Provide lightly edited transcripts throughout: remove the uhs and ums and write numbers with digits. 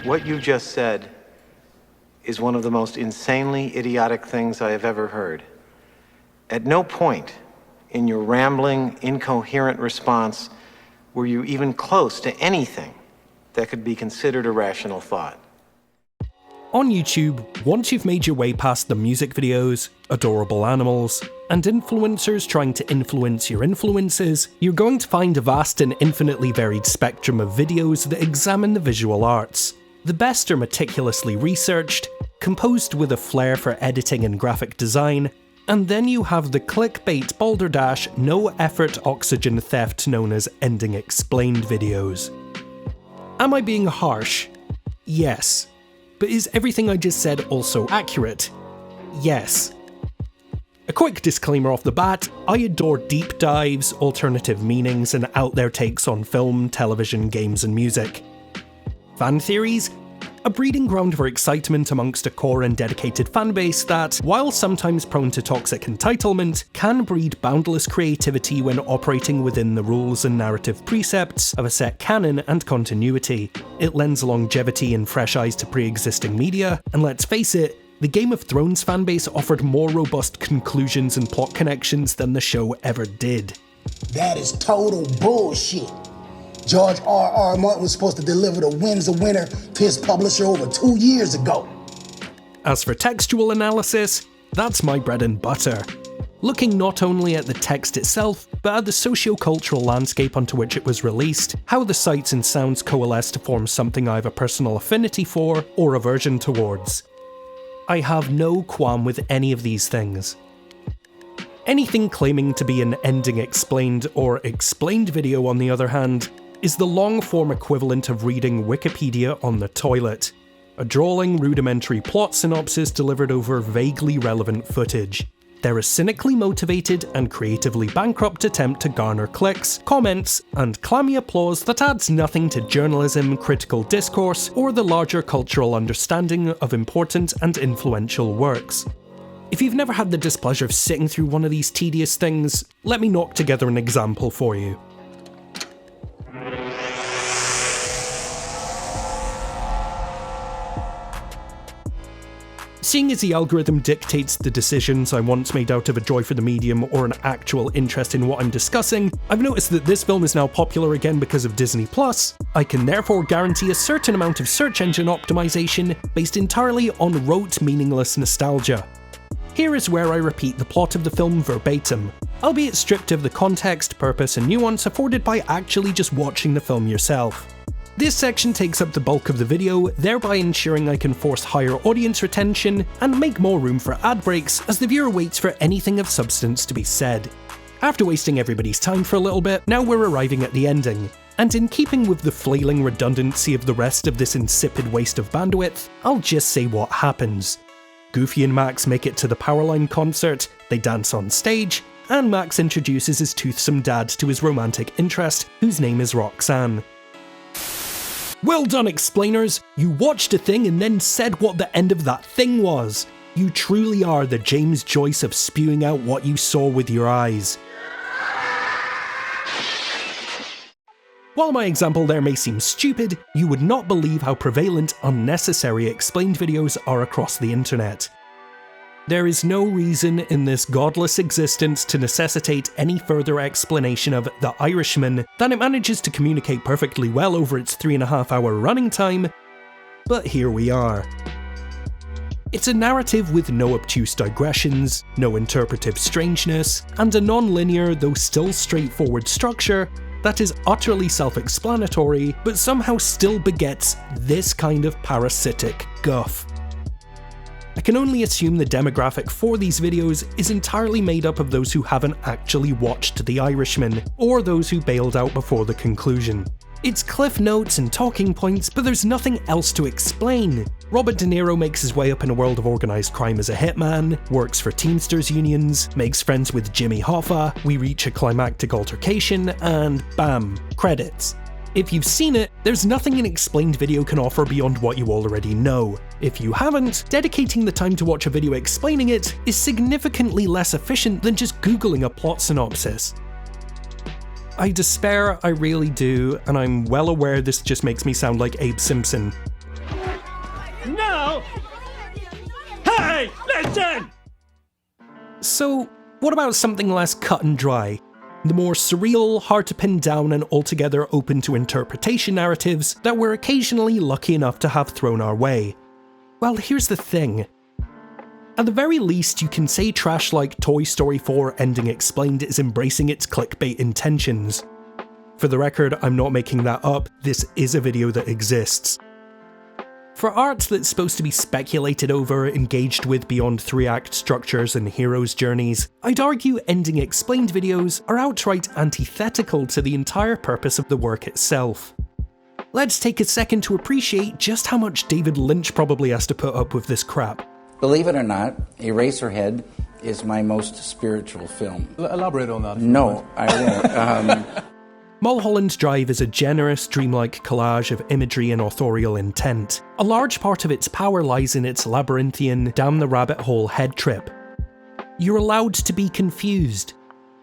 What you just said is one of the most insanely idiotic things I have ever heard. At no point in your rambling, incoherent response were you even close to anything that could be considered a rational thought. On YouTube, once you've made your way past the music videos, adorable animals, and influencers trying to influence your influences, you're going to find a vast and infinitely varied spectrum of videos that examine the visual arts. The best are meticulously researched, composed with a flair for editing and graphic design, and then you have the clickbait balderdash, no-effort oxygen theft known as ending explained videos. Am I being harsh? Yes. But is everything I just said also accurate? Yes. A quick disclaimer off the bat, I adore deep dives, alternative meanings, and out there takes on film, television, games, and music. Fan theories? A breeding ground for excitement amongst a core and dedicated fanbase that, while sometimes prone to toxic entitlement, can breed boundless creativity when operating within the rules and narrative precepts of a set canon and continuity. It lends longevity and fresh eyes to pre-existing media, and let's face it, the Game of Thrones fanbase offered more robust conclusions and plot connections than the show ever did. That is total bullshit. George R.R. Martin was supposed to deliver The Wind's a Winner to his publisher over 2 years ago. As for textual analysis, that's my bread and butter. Looking not only at the text itself, but at the socio-cultural landscape onto which it was released, how the sights and sounds coalesce to form something I have a personal affinity for or aversion towards. I have no qualm with any of these things. Anything claiming to be an ending explained or explained video, on the other hand, is the long-form equivalent of reading Wikipedia on the toilet. A drawling, rudimentary plot synopsis delivered over vaguely relevant footage. They're a cynically motivated and creatively bankrupt attempt to garner clicks, comments, and clammy applause that adds nothing to journalism, critical discourse, or the larger cultural understanding of important and influential works. If you've never had the displeasure of sitting through one of these tedious things, let me knock together an example for you. Seeing as the algorithm dictates the decisions I once made out of a joy for the medium or an actual interest in what I'm discussing, I've noticed that this film is now popular again because of Disney+. I can therefore guarantee a certain amount of search engine optimization based entirely on rote, meaningless nostalgia. Here is where I repeat the plot of the film verbatim, albeit stripped of the context, purpose, and nuance afforded by actually just watching the film yourself. This section takes up the bulk of the video, thereby ensuring I can force higher audience retention and make more room for ad breaks as the viewer waits for anything of substance to be said. After wasting everybody's time for a little bit, now we're arriving at the ending. And in keeping with the flailing redundancy of the rest of this insipid waste of bandwidth, I'll just say what happens. Goofy and Max make it to the Powerline concert, they dance on stage, and Max introduces his toothsome dad to his romantic interest, whose name is Roxanne. Well done, explainers! You watched a thing and then said what the end of that thing was. You truly are the James Joyce of spewing out what you saw with your eyes. While my example there may seem stupid, you would not believe how prevalent unnecessary explained videos are across the internet. There is no reason in this godless existence to necessitate any further explanation of The Irishman than it manages to communicate perfectly well over its 3.5-hour running time, but here we are. It's a narrative with no obtuse digressions, no interpretive strangeness, and a non-linear, though still straightforward structure that is utterly self-explanatory, but somehow still begets this kind of parasitic guff. I can only assume the demographic for these videos is entirely made up of those who haven't actually watched The Irishman, or those who bailed out before the conclusion. It's cliff notes and talking points, but there's nothing else to explain. Robert De Niro makes his way up in a world of organised crime as a hitman, works for Teamsters unions, makes friends with Jimmy Hoffa, we reach a climactic altercation, and bam, credits. If you've seen it, there's nothing an explained video can offer beyond what you already know. If you haven't, dedicating the time to watch a video explaining it is significantly less efficient than just googling a plot synopsis. I despair, I really do, and I'm well aware this just makes me sound like Abe Simpson. Listen! So, what about something less cut and dry? The more surreal, hard to pin down and altogether open to interpretation narratives that we're occasionally lucky enough to have thrown our way. Well, here's the thing. At the very least, you can say trash like Toy Story 4 Ending Explained is embracing its clickbait intentions. For the record, I'm not making that up, this is a video that exists. For art that's supposed to be speculated over, engaged with beyond 3-act structures and heroes' journeys, I'd argue Ending Explained videos are outright antithetical to the entire purpose of the work itself. Let's take a second to appreciate just how much David Lynch probably has to put up with this crap. Believe it or not, Eraserhead is my most spiritual film. Elaborate on that. No, I won't. Mulholland Drive is a generous, dreamlike collage of imagery and authorial intent. A large part of its power lies in its labyrinthian, down-the-rabbit-hole head trip. You're allowed to be confused.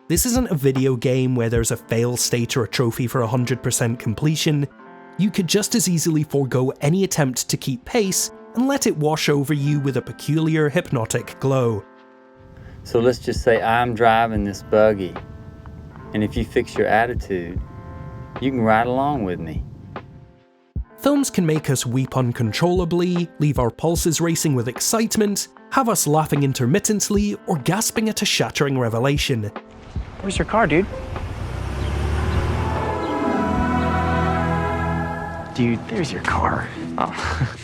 This isn't a video game where there's a fail state or a trophy for 100% completion. You could just as easily forego any attempt to keep pace and let it wash over you with a peculiar hypnotic glow. So let's just say I'm driving this buggy, and if you fix your attitude, you can ride along with me. Films can make us weep uncontrollably, leave our pulses racing with excitement, have us laughing intermittently, or gasping at a shattering revelation. Where's your car, dude? Dude, there's your car. Oh.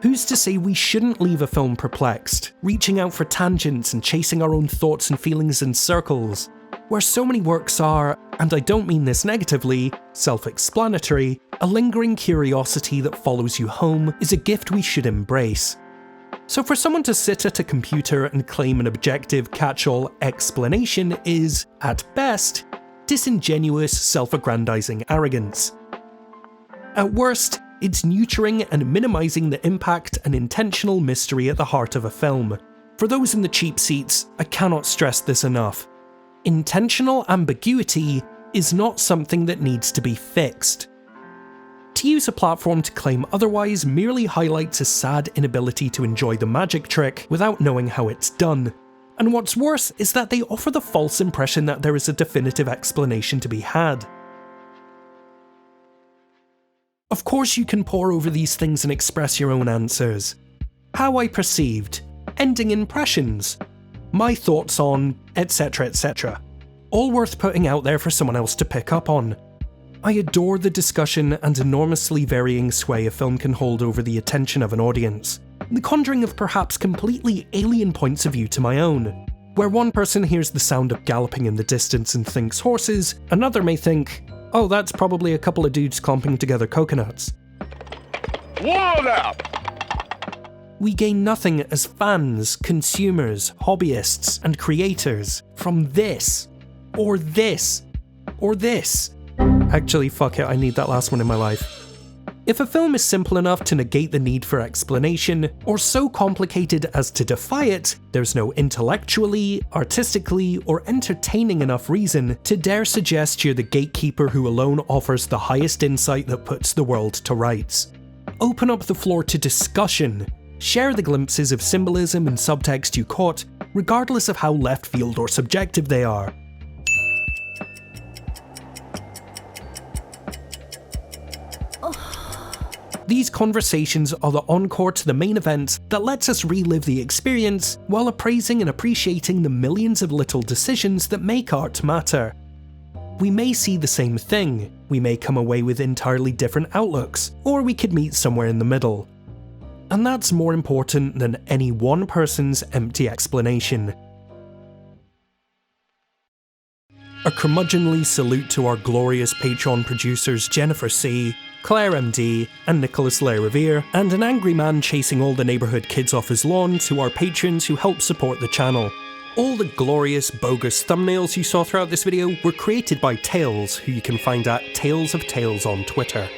Who's to say we shouldn't leave a film perplexed, reaching out for tangents and chasing our own thoughts and feelings in circles? Where so many works are, and I don't mean this negatively, self-explanatory, a lingering curiosity that follows you home is a gift we should embrace. So for someone to sit at a computer and claim an objective catch-all explanation is, at best, disingenuous self-aggrandizing arrogance. At worst, it's neutering and minimizing the impact and intentional mystery at the heart of a film. For those in the cheap seats, I cannot stress this enough. Intentional ambiguity is not something that needs to be fixed. To use a platform to claim otherwise merely highlights a sad inability to enjoy the magic trick without knowing how it's done. And what's worse is that they offer the false impression that there is a definitive explanation to be had. Of course you can pore over these things and express your own answers. How I perceived, ending impressions, my thoughts on, etc, etc. All worth putting out there for someone else to pick up on. I adore the discussion and enormously varying sway a film can hold over the attention of an audience. The conjuring of perhaps completely alien points of view to my own. Where one person hears the sound of galloping in the distance and thinks horses, another may think, oh, that's probably a couple of dudes clumping together coconuts. Whoa now! We gain nothing as fans, consumers, hobbyists, and creators from this, or this, or this. Actually, fuck it, I need that last one in my life. If a film is simple enough to negate the need for explanation, or so complicated as to defy it, there's no intellectually, artistically, or entertaining enough reason to dare suggest you're the gatekeeper who alone offers the highest insight that puts the world to rights. Open up the floor to discussion. Share the glimpses of symbolism and subtext you caught, regardless of how left field or subjective they are. These conversations are the encore to the main event that lets us relive the experience while appraising and appreciating the millions of little decisions that make art matter. We may see the same thing, we may come away with entirely different outlooks, or we could meet somewhere in the middle. And that's more important than any one person's empty explanation. A curmudgeonly salute to our glorious Patreon producers Jennifer C., Claire MD, and Nicholas Lair-Revere, and an angry man chasing all the neighbourhood kids off his lawn to our patrons who help support the channel. All the glorious, bogus thumbnails you saw throughout this video were created by Tails, who you can find at Tales of Tales on Twitter.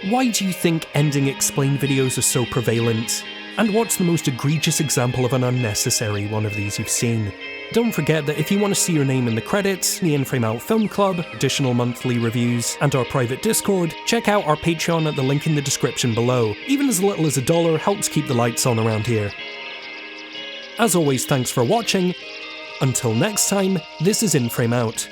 Why do you think Ending Explained videos are so prevalent? And what's the most egregious example of an unnecessary one of these you've seen? Don't forget that if you want to see your name in the credits, the In Frame Out Film Club, additional monthly reviews, and our private Discord, check out our Patreon at the link in the description below. Even as little as $1 helps keep the lights on around here. As always, thanks for watching. Until next time, this is In Frame Out.